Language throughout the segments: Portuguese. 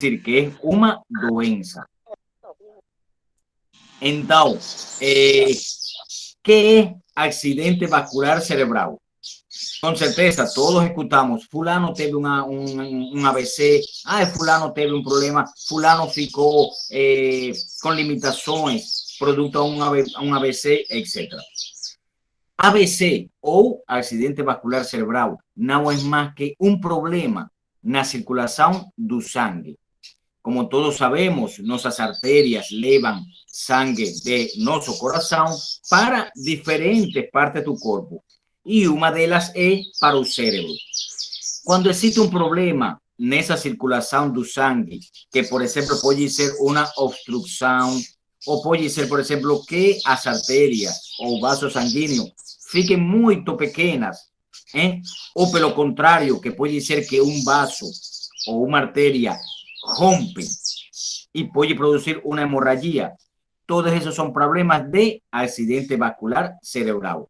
decir que es una doença. Entonces, ¿qué es accidente vascular cerebral? Con certeza, todos escuchamos, fulano teve un AVC, fulano teve un problema, fulano ficou con limitaciones, producto a un AVC, etc. AVC o accidente vascular cerebral no es más que un problema na circulación do sangue. Como todos sabemos, nuestras arterias levan sangue de nuestro corazón para diferentes partes do corpo. Y una de ellas es para el cerebro. Cuando existe un problema nessa circulación do sangue, que por ejemplo puede ser una obstrucción, o puede ser, por ejemplo, que as arterias o vasos sanguíneos fiquen muy pequeñas, o pelo contrario, que puede ser que un vaso o una arteria rompe y puede producir una hemorragia. Todos esos son problemas de accidente vascular cerebral.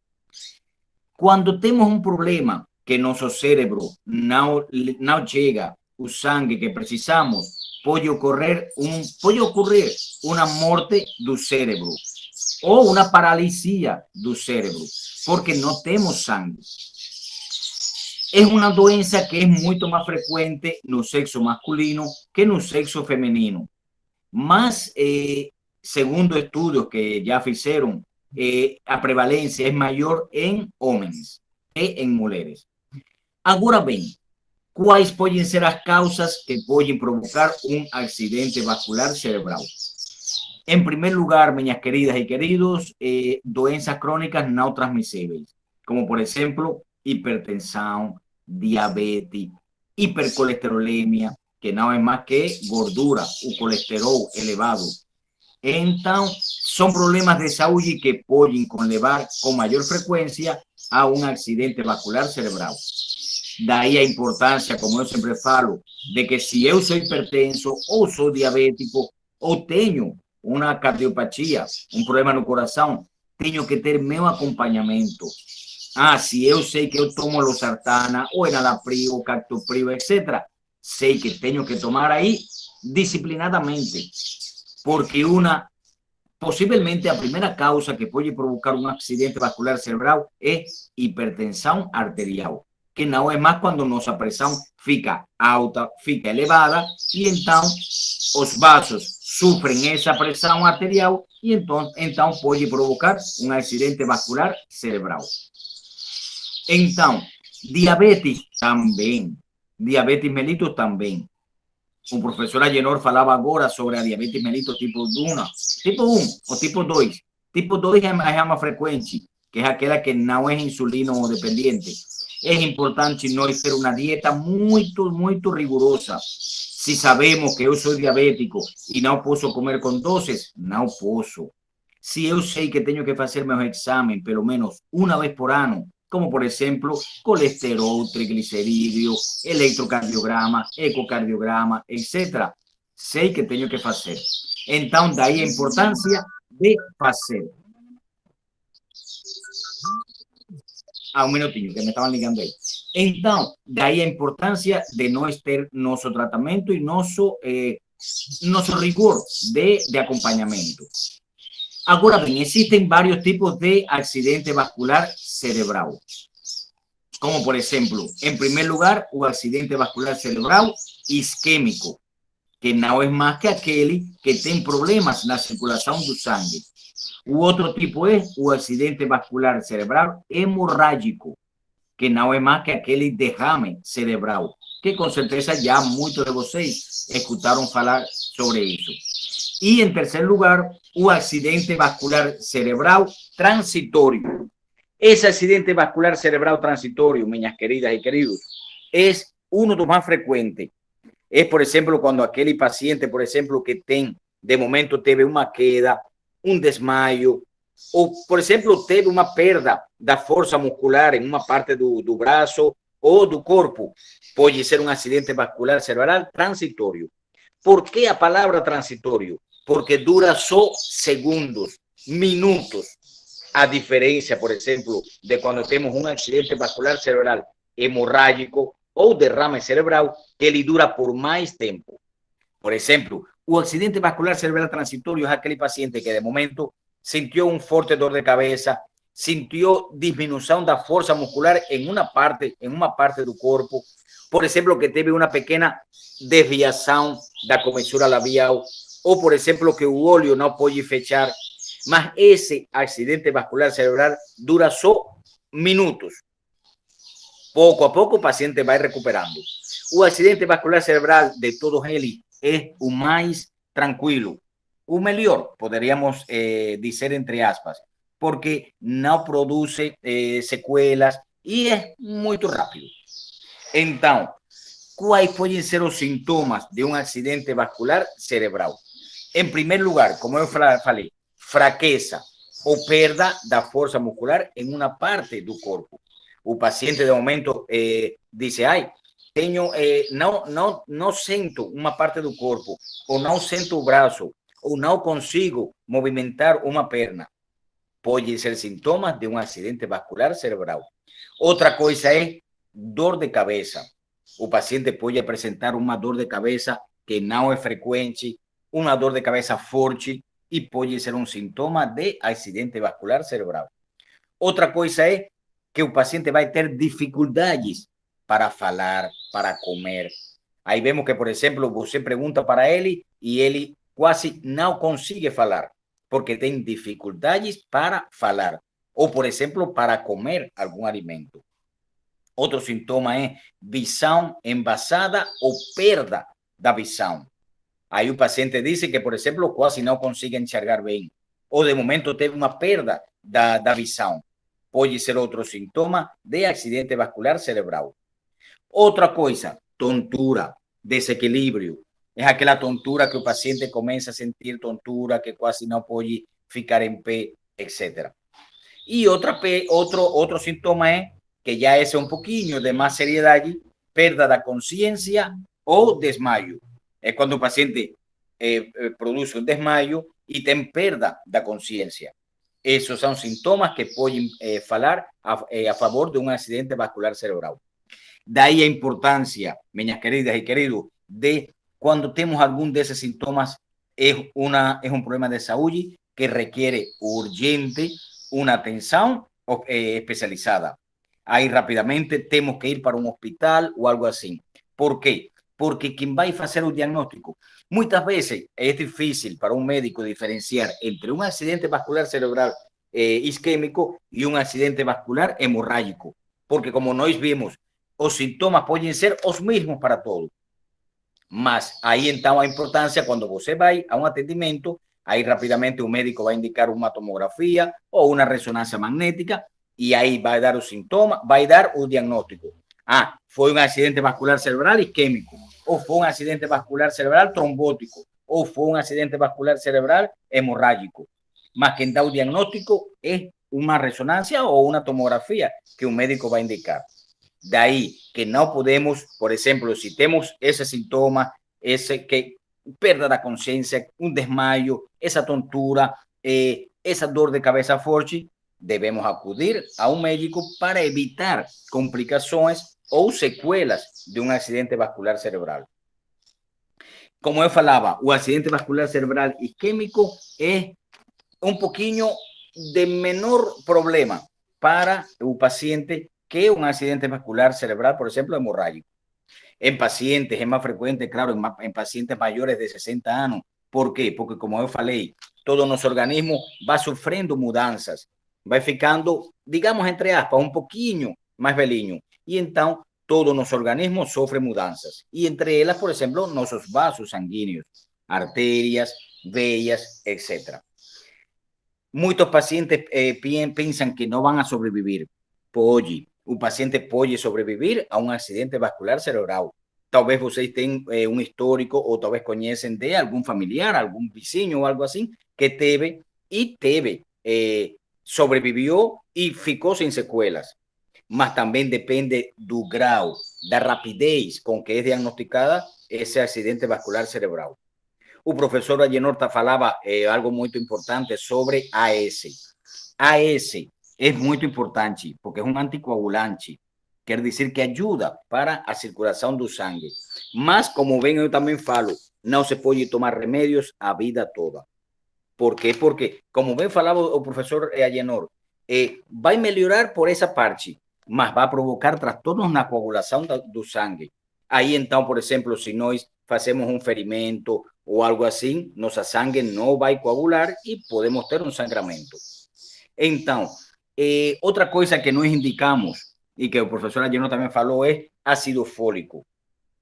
Cuando tenemos un problema que nuestro cerebro no llega el sangue que precisamos, puede ocurrir una muerte del cerebro o una paralisia del cerebro, porque no tenemos sangre. Es una doença que es mucho más frecuente en el sexo masculino que en el sexo femenino. Más, segundo estudios que ya hicieron, a prevalencia es mayor en hombres que en mujeres. Ahora bien, ¿cuáles pueden ser las causas que pueden provocar un accidente vascular cerebral? En primer lugar, mis queridas y queridos, doenças crónicas no transmisibles, como por ejemplo hipertensión, diabetes, hipercolesterolemia, que no es más que gordura o colesterol elevado. Entonces, son problemas de salud que pueden conllevar con mayor frecuencia a un accidente vascular cerebral. De ahí la importancia, como yo siempre falo, de que si yo soy hipertenso o soy diabético o tengo una cardiopatía, un problema en el corazón, tengo que tener mi acompañamiento. Si yo sé que yo tomo losartana o enalapril o captopril, etc., sé que tengo que tomar ahí disciplinadamente, porque posiblemente la primera causa que puede provocar un accidente vascular cerebral es hipertensión arterial, que no es más cuando nuestra presión fica alta, fica elevada, y entonces los vasos sufren esa presión arterial y entonces puede provocar un accidente vascular cerebral. Entonces, diabetes también, diabetes mellitus también. O profesor Agenor falava agora sobre a diabetes mellitus tipo 1, tipo 1 o tipo 2. Tipo 2 é a mais frequente, que é aquela que não é insulino dependiente. É importante nós ter uma dieta muito rigorosa. Se sabemos que eu sou diabético e não posso comer com doces, não posso. Se eu sei que tenho que fazer meus exames pelo menos uma vez por ano, como por ejemplo colesterol, triglicerídeos, electrocardiograma, ecocardiograma, etc. Sé que tengo que hacer. Entonces, de ahí la importancia de hacer. Un minutinho, que me estaban ligando ahí. Entonces, de ahí la importancia de nuestro tratamiento y nuestro rigor de acompañamiento. Ahora bien, existen varios tipos de accidente vascular cerebral, como por ejemplo, en primer lugar, el accidente vascular cerebral isquémico, que no es más que aquel que tiene problemas en la circulación del sangre. U otro tipo es el accidente vascular cerebral hemorrágico, que no es más que aquel derrame cerebral, que con certeza ya muchos de ustedes escucharon hablar sobre eso. Y en tercer lugar, un accidente vascular cerebral transitorio. Ese accidente vascular cerebral transitorio, mis queridas y queridos, es uno de los más frecuentes. Es, por ejemplo, cuando aquel paciente, por ejemplo, que de momento teve una queda, un desmayo, o, por ejemplo, teve una perda de fuerza muscular en una parte do brazo o do corpo, puede ser un accidente vascular cerebral transitorio. ¿Por qué la palabra transitorio? Porque dura solo segundos, minutos, a diferencia, por ejemplo, de cuando tenemos un accidente vascular cerebral hemorrágico o derrame cerebral, que le dura por más tiempo. Por exemplo, o acidente vascular cerebral transitório é aquele paciente que de momento sentiu um forte dor de cabeça, sentiu diminuição da força muscular em uma parte do corpo, por exemplo, que teve uma pequena desviação da comissura labial, ou por exemplo, que o olho não pode fechar, mas esse acidente vascular cerebral dura só minutos. Pouco a pouco o paciente vai recuperando. O acidente vascular cerebral de todos eles é o mais tranquilo, o melhor, poderíamos dizer entre aspas, porque não produz sequelas e é muito rápido. Então, quais podem ser os sintomas de um acidente vascular cerebral? Em primeiro lugar, como eu falei, fraqueza ou perda da força muscular em uma parte do corpo. O paciente, de momento, diz, ai, não sinto uma parte do corpo, ou não sinto o braço, ou não consigo movimentar uma perna. Pode ser sintomas de um acidente vascular cerebral. Outra coisa é dor de cabeça. O paciente pode apresentar uma dor de cabeça que não é frequente, uma dor de cabeça forte, e pode ser um sintoma de acidente vascular cerebral. Outra coisa é que o paciente vai ter dificuldades para falar, para comer. Aí vemos que, por exemplo, você pergunta para ele e ele quase não consegue falar, porque tem dificuldades para falar, ou, por exemplo, para comer algum alimento. Outro sintoma é visão embaçada ou perda da visão. Aí o paciente diz que, por exemplo, quase não consegue enxergar bem, ou de momento teve uma perda da visão. Pode ser outro sintoma de acidente vascular cerebral. Outra coisa, tontura, desequilíbrio. É aquela tontura que o paciente começa a sentir tontura, que quase não pode ficar em pé, etc. E outro sintoma é, que já esse é um pouquinho de mais seriedade, perda da consciência ou desmaio. É quando o paciente produz um desmaio e tem perda da consciência. Esses são sintomas que podem falar a favor de um acidente vascular cerebral. Daí a importância, minhas queridas e queridos, de quando temos algum desses sintomas, é um problema de saúde que requer urgente uma atenção especializada. Aí, rapidamente, temos que ir para um hospital ou algo assim. Por quê? Porque quem vai fazer o diagnóstico, muitas vezes é difícil para um médico diferenciar entre um acidente vascular cerebral isquêmico e um acidente vascular hemorrágico. Porque, como nós vimos, os sintomas podem ser os mesmos para todos. Mas aí então a importância, quando você vai a um atendimento, aí rapidamente o médico vai indicar uma tomografia ou uma ressonância magnética e aí vai dar o sintoma, vai dar o diagnóstico. Ah, foi um acidente vascular cerebral isquêmico, ou foi um acidente vascular cerebral trombótico, ou foi um acidente vascular cerebral hemorrágico. Mas quem dá o diagnóstico é uma ressonância ou uma tomografia que o médico vai indicar. Daí que não podemos, por exemplo, se temos esse sintoma, que perda da consciência, um desmaio, essa tontura, essa dor de cabeça forte, devemos acudir a um médico para evitar complicações ou sequelas de um acidente vascular cerebral. Como eu falava, o acidente vascular cerebral isquêmico é um pouquinho de menor problema para o paciente que un accidente vascular cerebral, por ejemplo, hemorrágico. En pacientes es más frecuente, claro, en pacientes mayores de 60 años. ¿Por qué? Porque, como eu falei, todo nosso organismo va sufriendo mudanças, vai ficando, digamos, entre aspas, un pouquinho mais velhinho. E então, todo nosso organismo sofre mudanças. E entre elas, por exemplo, nossos vasos sanguíneos, arterias, veias, etc. Muitos pacientes pensam que não vão a sobreviver. Pode. O paciente pode sobreviver a um acidente vascular cerebral. Talvez vocês tenham um histórico ou talvez conhecem de algum familiar, algum vizinho ou algo assim que teve sobreviveu e ficou sem sequelas. Mas também depende do grau, da rapidez com que é diagnosticada esse acidente vascular cerebral. O professor Agenor falava algo muito importante sobre AS. AS é muito importante porque é um anticoagulante, quer dizer que ajuda para a circulação do sangue. Mas, como bem eu também falo, não se pode tomar remédios a vida toda. Por quê? Porque, como bem falava o professor Agenor, vai melhorar por essa parte, mas vai provocar transtornos na coagulação do sangue. Aí, então, por exemplo, se nós fazemos um ferimento ou algo assim, nossa sangue não vai coagular e podemos ter um sangramento. Então, outra coisa que nós indicamos, e que o professor Agenor também falou, é ácido fólico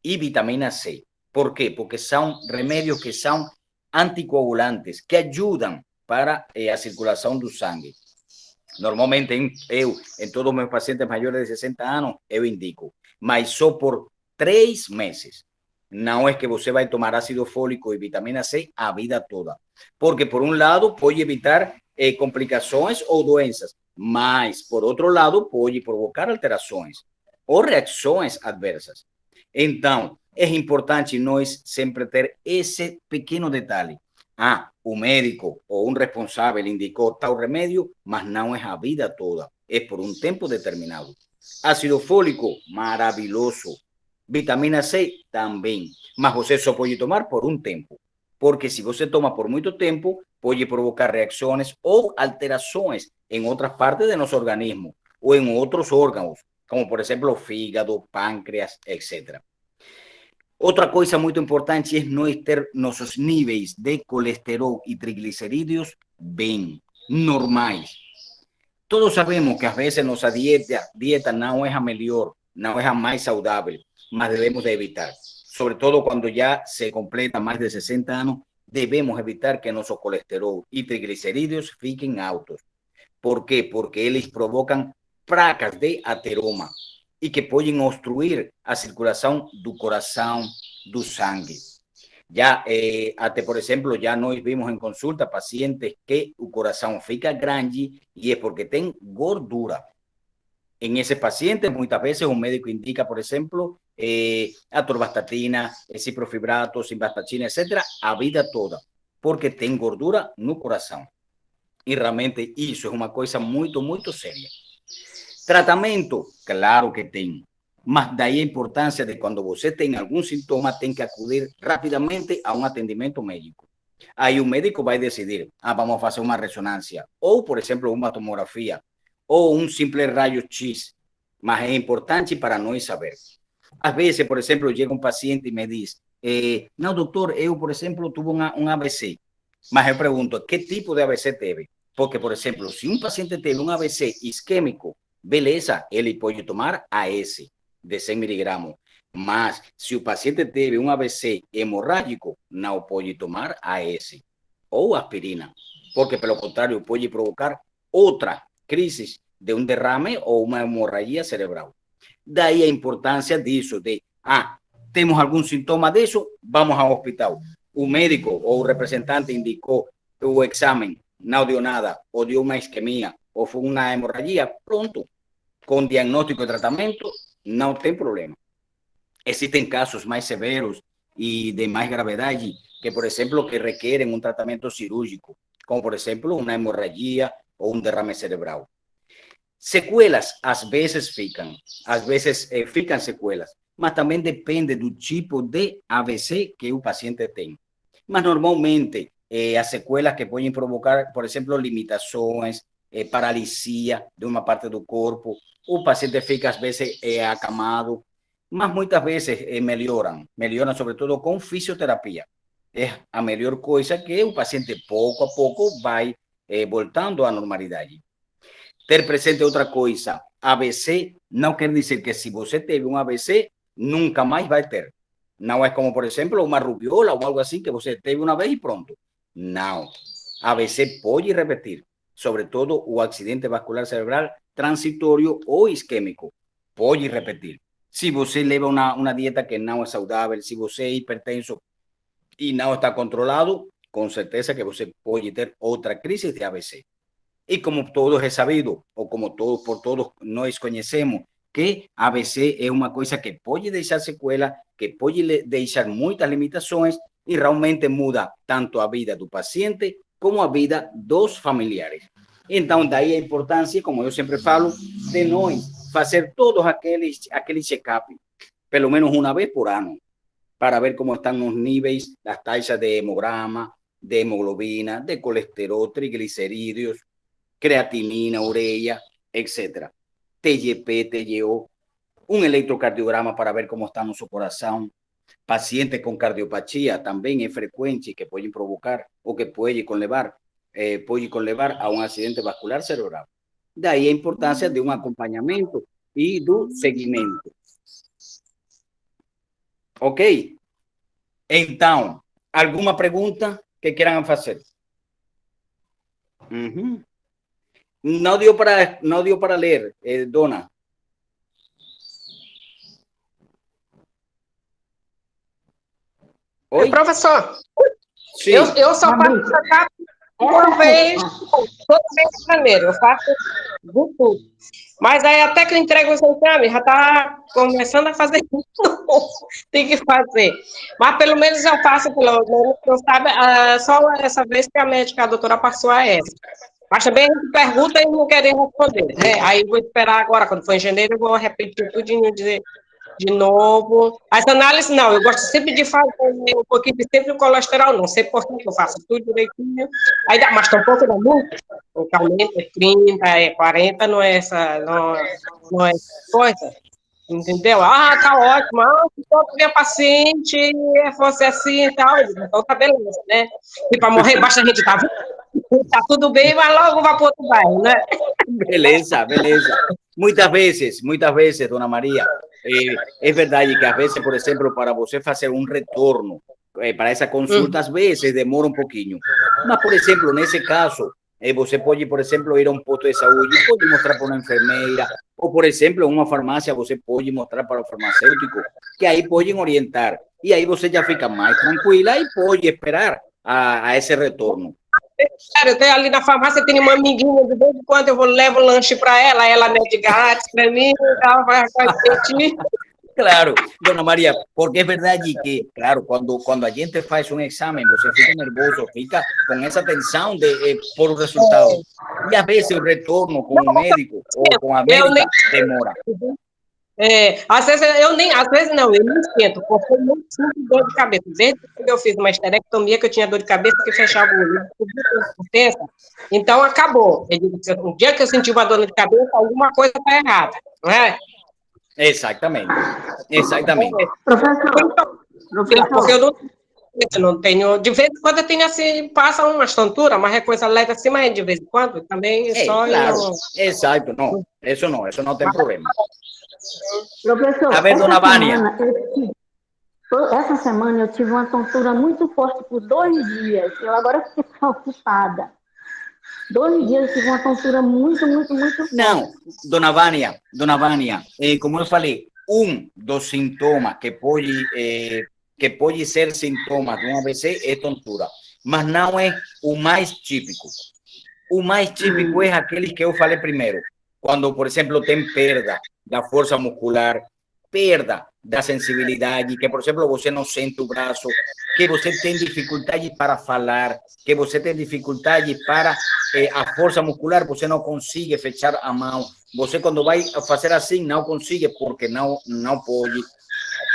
e vitamina C. Por quê? Porque são remédios que são anticoagulantes, que ajudam para a circulação do sangue. Normalmente, em todos os meus pacientes maiores de 60 anos, eu indico, mas só por 3 meses. Não é que você vai tomar ácido fólico e vitamina C a vida toda. Porque, por um lado, pode evitar complicações ou doenças, mas, por outro lado, pode provocar alterações ou reações adversas. Então, é importante nós sempre ter esse pequeno detalhe. O médico ou um responsável indicou tal remédio, mas não é a vida toda, é por um tempo determinado. Ácido fólico, maravilhoso. Vitamina C, também, mas você só pode tomar por um tempo, porque se você toma por muito tempo, pode provocar reações ou alterações em outras partes de nosso organismo ou em outros órgãos, como por exemplo o fígado, pâncreas, etc. Outra coisa muito importante é nós ter nossos níveis de colesterol e triglicerídeos bem normais. Todos sabemos que às vezes nossa dieta não é a melhor, não é a mais saudável, mas devemos de evitar. Sobretudo quando já se completa mais de 60 anos, devemos evitar que nosso colesterol e triglicerídeos fiquem altos. Por quê? Porque eles provocam placas de ateroma e que podem obstruir a circulação do coração, do sangue. Já, até por exemplo, já nós vimos em consulta pacientes que o coração fica grande e é porque tem gordura. Em esse paciente, muitas vezes o médico indica, por exemplo, atorvastatina, ciprofibrato, simvastatina, etc., a vida toda, porque tem gordura no coração. E realmente isso é uma coisa muito, muito séria. Tratamento, claro que tem. Mas daí a importância de quando você tem algum sintoma, tem que acudir rapidamente a um atendimento médico. Aí o médico vai decidir, vamos fazer uma ressonância, ou, por exemplo, uma tomografia, ou um simples raio-x. Mas é importante para nós saber. Às vezes, por exemplo, chega um paciente e me diz, não, doutor, eu, por exemplo, tive um AVC. Mas eu pergunto, que tipo de AVC teve? Porque, por exemplo, se um paciente teve um AVC isquêmico, beleza, ele pode tomar AS de 100 miligramos. Mas se o paciente teve um AVC hemorrágico, não pode tomar AS ou aspirina, porque, pelo contrário, pode provocar outra crise de um derrame ou uma hemorragia cerebral. Daí a importância disso, temos algum sintoma disso, vamos ao hospital. O médico ou o representante indicou o exame, não deu nada, ou deu uma isquemia, ou foi uma hemorragia, pronto. Com diagnóstico e tratamento, não tem problema. Existem casos mais severos e de mais gravidade, que, por exemplo, que requerem um tratamento cirúrgico, como, por exemplo, uma hemorragia ou um derrame cerebral. Sequelas, às vezes ficam sequelas, mas também depende do tipo de AVC que o paciente tem. Mas normalmente, as sequelas que podem provocar, por exemplo, limitações, paralisia de uma parte do corpo, o paciente fica às vezes acamado, mas muitas vezes melhoram sobretudo com fisioterapia. É a melhor coisa que o paciente pouco a pouco vai voltando à normalidade. Ter presente outra coisa, AVC não quer dizer que se você teve um AVC, nunca mais vai ter. Não é como, por exemplo, uma rubiola ou algo assim que você teve uma vez e pronto. Não. AVC pode repetir, sobretudo o acidente vascular cerebral transitório ou isquêmico. Pode repetir. Se você leva uma dieta que não é saudável, se você é hipertenso e não está controlado, com certeza que você pode ter outra crise de AVC. E como todos é sabido, ou como por todos nós conhecemos, que AVC é uma coisa que pode deixar sequela, que pode deixar muitas limitações e realmente muda tanto a vida do paciente como a vida dos familiares. Então, daí a importância, como eu sempre falo, de nós fazer todos aqueles check-up, pelo menos uma vez por ano. para ver cómo están los niveles, las taxas de hemograma, de hemoglobina, de colesterol, triglicéridos, creatinina, urea, etcétera. TGP, TGO, un electrocardiograma para ver cómo está nuestro corazón. Pacientes con cardiopatía también es frecuente que pueden provocar o que puede conllevar a un accidente vascular cerebral. De ahí la importancia de un acompañamiento y de seguimiento. Ok. Então, alguma pergunta que quieran hacer? No dio para leer, Dona. Oi? Professor, sim. Eu só faço essa uma vez, toda vez em janeiro, eu faço de tudo. Mas aí até que eu entrego o exame, já está começando a fazer tem que fazer. Mas pelo menos eu faço, pelo menos, não sabe, só essa vez que a médica, a doutora, passou a essa. Mas também a gente pergunta e não querem responder, né? Aí eu vou esperar agora, quando for em janeiro, eu vou repetir tudinho, dizer de novo. As análises, não, eu gosto sempre de fazer um pouquinho, sempre o colesterol, não sei por que eu faço tudo direitinho. Aí dá, mas tampouco dá muito, porque aumenta, é 30, é 40, não é essa coisa. Entendeu? Ah, tá ótimo. Ah, se todo minha paciente fosse assim e tal, então tá beleza, né? E para morrer, basta a gente tá tudo bem, mas logo vai para outro bairro, né? Beleza, beleza. Muitas vezes, Dona Maria, é verdade que às vezes, por exemplo, para você fazer um retorno para essa consulta, às vezes demora um pouquinho. Mas, por exemplo, nesse caso, você pode, por exemplo, ir a um posto de saúde, pode mostrar para uma enfermeira, ou, por exemplo, em uma farmácia, você pode mostrar para o farmacêutico, que aí podem orientar. E aí você já fica mais tranquila e pode esperar a esse retorno. Sério, eu tenho ali na farmácia, tem uma amiguinha, de vez em quando eu levo lanche para ela mede grátis para mim, ela vai repetir. Claro, Dona María, porque es verdad que, claro, cuando a gente faz un examen, você fica nervoso, fica con esa tensión por el resultado. Y a veces el retorno con un médico o con a médica demora. Às vezes eu nem esquento, porque eu não sinto dor de cabeça. Desde que eu fiz uma esterectomia, que eu tinha dor de cabeça, que fechava o olho, então acabou. Um dia que eu senti uma dor de cabeça, alguma coisa está errada, não é? Exatamente. Porque eu não tenho, de vez em quando eu tenho assim, passa uma tontura, mas é coisa leve assim, mas de vez em quando também só. Claro, exacto, no, eso no tem problema. Professor, a ver, Dona Vânia. Essa semana eu tive uma tontura muito forte por 2 dias. Eu agora fiquei preocupada. 2 dias eu tive uma tontura muito forte. Não, Dona Vânia, como eu falei, dos sintomas que pode ser sintomas de um AVC é tontura, mas não é o mais típico. O mais típico é aquele que eu falei primeiro, quando, por exemplo, tem perda da força muscular, perda da sensibilidade, que, por exemplo, você não sente o braço, que você tem dificuldade para falar, que você tem dificuldade para a força muscular, você não consegue fechar a mão, você quando vai fazer assim não consegue porque não pode.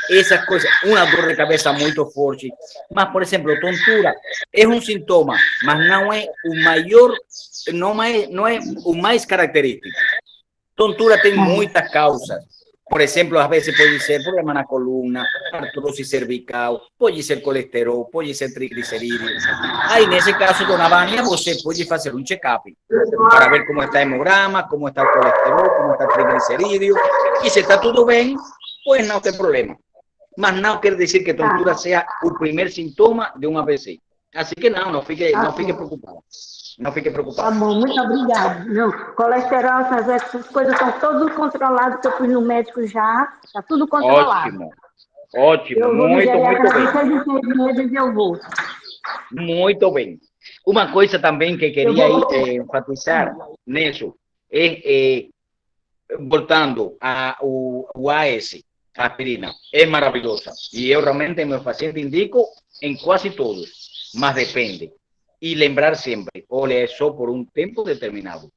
Essas coisas, uma dor de cabeça muito forte. Mas, por exemplo, tontura é um sintoma, mas não é o maior, não é o mais característico. Tontura tem muitas causas. Por exemplo, às vezes pode ser problema na coluna, artrose cervical, pode ser colesterol, pode ser triglicerídeos. Aí, nesse caso, Dona Vânia, você pode fazer um check-up para ver como está o hemograma, como está o colesterol, como está o triglicerídeo. E se está tudo bem, pues não tem problema. Mas não quer dizer que tontura seja o primeiro sintoma de um AVC. Assim que não fique preocupado. Não fique preocupado. Tá bom, muito obrigada. Meu colesterol, essas coisas estão todas controladas, que eu fui no médico já, está tudo controlado. Ótimo, muito bem. Eu vou. Muito bem. Uma coisa também que queria enfatizar nisso é, voltando ao AS, a aspirina, é maravilhosa. E eu realmente, meus pacientes indico em quase todos, mas depende. Y lembrar siempre, olha, é só por um tempo determinado.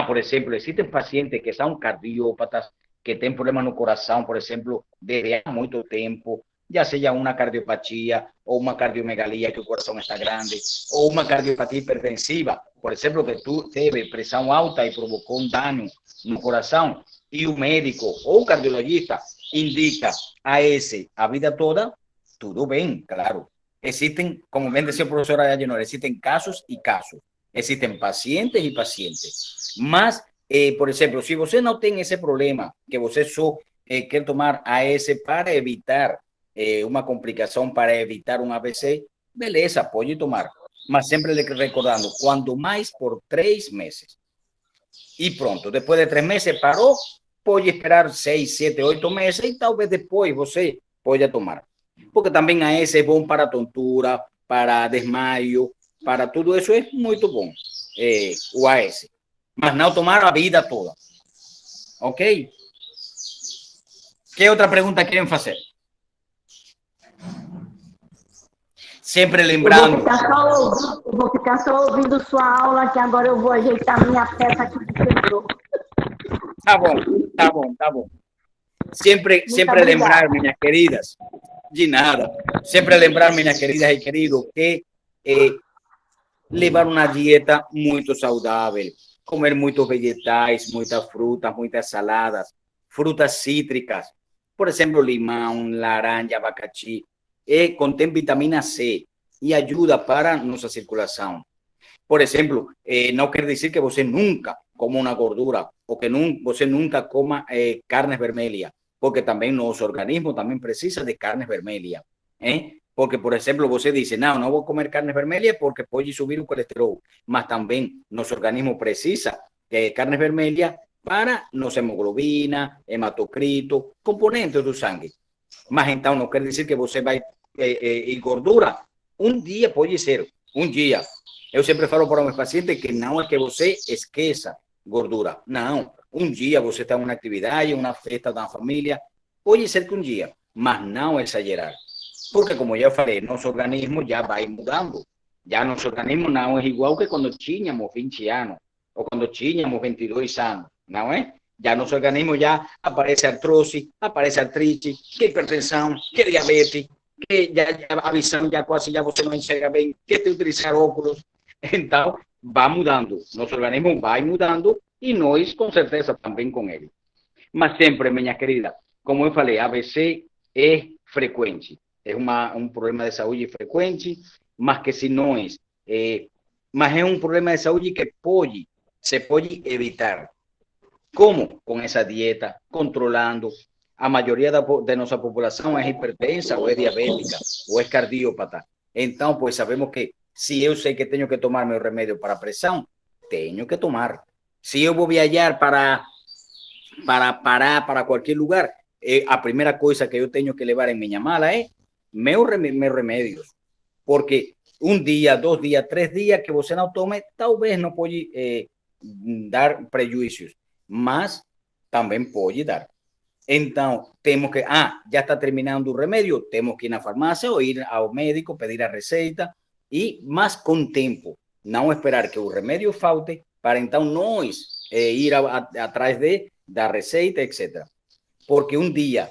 Por exemplo, existem pacientes que são cardiópatas, que têm problemas no coração, por exemplo, desde há muito tempo, ya sea una cardiopatía o una cardiomegalía, que el corazón está grande, o una cardiopatía hipertensiva, por ejemplo, que tú tienes presión alta y provocó un daño en el corazón, y un médico o un cardiologista indica a ese a vida toda, todo bien, claro. Existen, como bien decía el profesor Ayenor, existen casos y casos. Existen pacientes y pacientes. Más, por ejemplo, si usted no tiene ese problema, que usted quiere tomar AS para evitar una complicación, para evitar un ABC, beleza, puede tomar. Mas siempre recordando, cuando más por 3 meses. Y pronto, después de 3 meses paró, puede esperar 6, 7, 8 meses y tal vez después você pueda tomar. Porque también AS es bom para tontura, para desmayo, para todo eso es muy bom, o AS. Mas não tomar a vida toda. Ok? Que outra pergunta querem fazer? Sempre lembrando. Eu vou ficar só ouvindo sua aula, que agora eu vou ajeitar minha peça aqui que quebrou. Tá bom, tá bom, tá bom. Sempre lembrar, minhas queridas, de nada. Sempre lembrar, minhas queridas e queridos, que levar uma dieta muito saudável, comer muitos vegetais, muitas frutas, muitas saladas, frutas cítricas, por exemplo, limão, laranja, abacaxi, contém vitamina C e ajuda para nossa circulação. Por exemplo, não quer dizer que você nunca coma uma gordura ou que você nunca coma carnes vermelhas, porque também nosso organismo também precisa de carnes vermelhas. Porque, por exemplo, você diz, não vou comer carnes vermelhas porque pode subir o colesterol, mas também nosso organismo precisa de carnes vermelhas para nossa hemoglobina, hematocrito, componentes do sangue. Mas então não quer dizer que você vai engordura. Um dia pode ser, um dia. Eu sempre falo para meus pacientes que não é que você esqueça gordura. Não, um dia você está em uma atividade, uma festa da família, pode ser que um dia, mas não exagerar. Porque, como já falei, nosso organismo já vai mudando. Já nosso organismo não é igual que quando tínhamos 20 anos, ou quando tínhamos 22 anos, não é? Já nosso organismo já aparece artrose, aparece artrite, que hipertensão, que diabetes, que já a visão já quase já você não enxerga bem, que tem que utilizar óculos. Então, vai mudando. Nosso organismo vai mudando e nós, com certeza, também com ele. Mas sempre, minha querida, como eu falei, AVC é frequente. É um problema de saúde frequente, mas que se nós... mas é um problema de saúde que se pode evitar. Como? Com essa dieta, controlando. A maioria de nossa população é hipertensa, ou é diabética, ou é cardiópata. Então, pues sabemos que se eu sei que tenho que tomar meu remédio para pressão, tenho que tomar. Se eu vou viajar para parar para qualquer lugar, a primeira coisa que eu tenho que levar em minha mala é meus remédios. Porque um dia, 2 dias, 3 dias que você não tome, talvez não pode dar prejuízos, mas também pode dar. Então, temos que, já está terminando o remédio, temos que ir na farmácia ou ir ao médico, pedir a receita, e mais com tempo, não esperar que o remédio falte, para então nós ir atrás da receita, etc. Porque um dia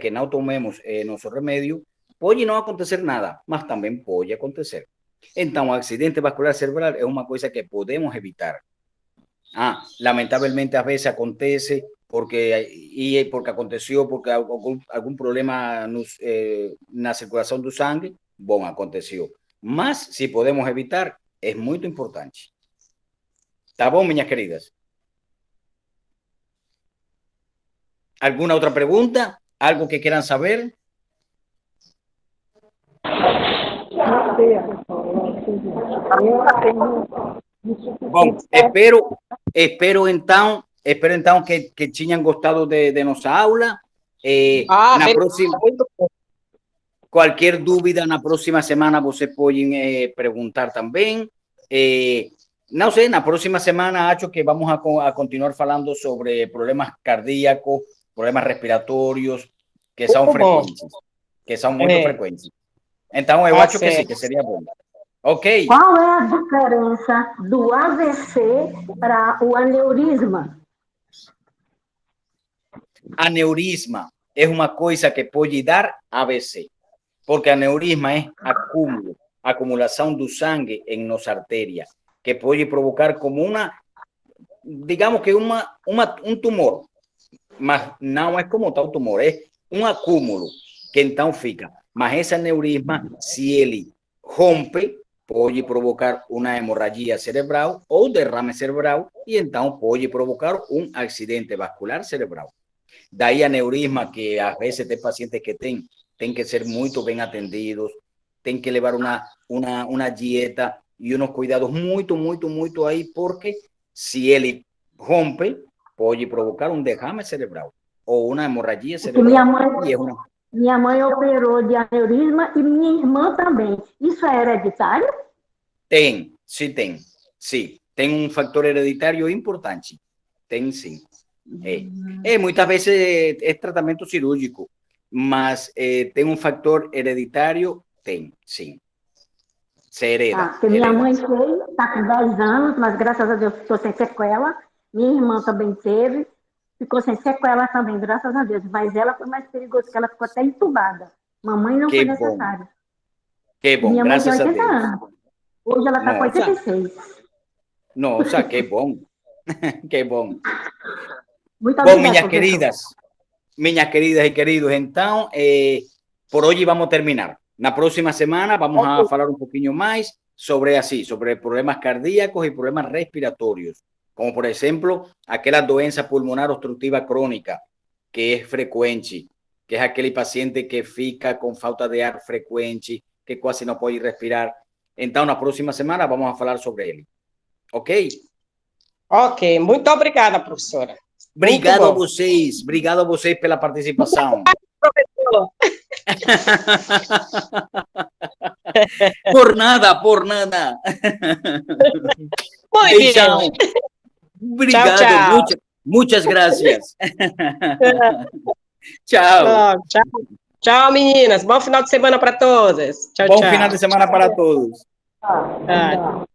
que não tomemos nosso remédio, pode não acontecer nada, mas também pode acontecer. Então, o acidente vascular cerebral é uma coisa que podemos evitar. Lamentavelmente, às vezes acontece porque aconteceu, porque algum problema na circulação do sangue, bom, aconteceu. Mas, se podemos evitar, é muito importante. Tá bom, minhas queridas? ¿Alguna outra pergunta? ¿Algo que quieran saber? Bom, espero então que tenham gostado de nossa aula. Na próxima, qualquer dúvida, na próxima semana vocês podem perguntar também. Não sei, na próxima semana acho que vamos a continuar falando sobre problemas cardíacos, problemas respiratórios, que são frequentes, que são muito frequentes. Então, eu acho que sim, que seria bom. Ok? Qual é a diferença do AVC para o aneurisma? Aneurisma é uma coisa que pode dar AVC, porque aneurisma é acúmulo, acumulação do sangue em nossa artéria, que pode provocar como digamos que tumor, mas não é como tal tumor, é um acúmulo que então fica. Mas esse aneurisma, se ele rompe, pode provocar uma hemorragia cerebral ou derrame cerebral e então pode provocar um acidente vascular cerebral. Daí aneurisma que às vezes tem pacientes que tem que ser muito bem atendidos, tem que levar uma dieta e uns cuidados muito aí, porque se ele rompe, pode provocar um derrame cerebral ou uma hemorragia cerebral. Minha mãe operou de aneurisma e minha irmã também. Isso é hereditário? Tem, sim, tem. Sim, tem um fator hereditário importante. Tem, sim. Muitas vezes é tratamento cirúrgico, mas tem um fator hereditário? Tem, sim. Se hereda. Porque minha mãe fez, está com 10 anos, mas graças a Deus ficou sem sequela. Minha irmã também teve, ficou sem sequela também, graças a Deus. Mas ela foi mais perigosa, porque ela ficou até entubada. Mamãe não foi necessário. Que bom, minha mãe tem graças 80 a Deus. anos. Hoje ela está com 86. Nossa, que bom. Que bom. Muito bom, obrigada, minhas queridas e queridos, então, por hoje vamos terminar. Na próxima semana vamos a falar um pouquinho mais sobre problemas cardíacos e problemas respiratórios, como por exemplo, aquela doença pulmonar obstructiva crônica, que é frequente, que é aquele paciente que fica com falta de ar frequente, que quase não pode respirar. Então, na próxima semana vamos a falar sobre ele. Ok? Ok, muito obrigada, professora. Obrigado a vocês pela participação. Professor. Por nada. Muy Beijão. bien. Obrigado, Tchau. muitas gracias. Tchau. Tchau, meninas. Bom final de semana para todas. Tchau, Bom final de semana para todos. Tchau.